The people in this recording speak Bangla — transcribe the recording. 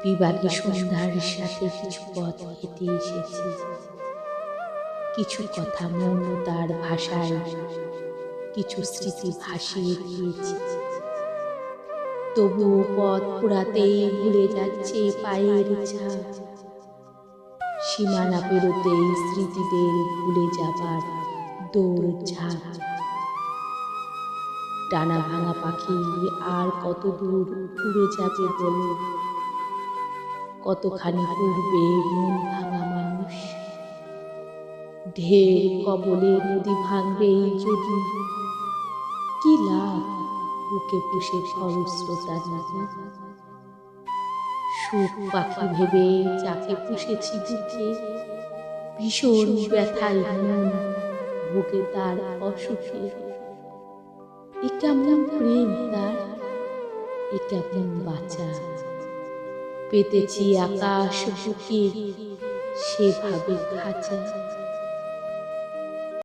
বিবাদী সন্ধ্যার সাথে কিছু পথ হেঁটে এসেছি, কিছু কথা মৌনতার ভাষায়, কিছু স্মৃতি ভাসিয়ে দিয়েছি। তবুও পথ ফুরাতেই ভুলে যাচ্ছে পায়ের ছাপ, সীমানা পেরোতেই স্মৃতিদের ভুলে যাবার দৌড়ঝাঁপ। ডানা ভাঙা পাখি আর কত দূর উড়ে যাবে বলো, কতখানি পূর্বে মন ভাঙা মানুষ। ঢের কবলে নদী ভাঙবে যদি, কি লাভ বুকে পুষে খরস্রোতা নদী। সুখ পাখি ভেবে যাকে পুষেছি বুকে, ভীষণ ব্যথায় মন ভোগে তার অসুখে। এ কেমন প্রেম তার, এ কেমন বাঁচা, পেতেছি আকাশ বুকে সেভাবে খাঁচা।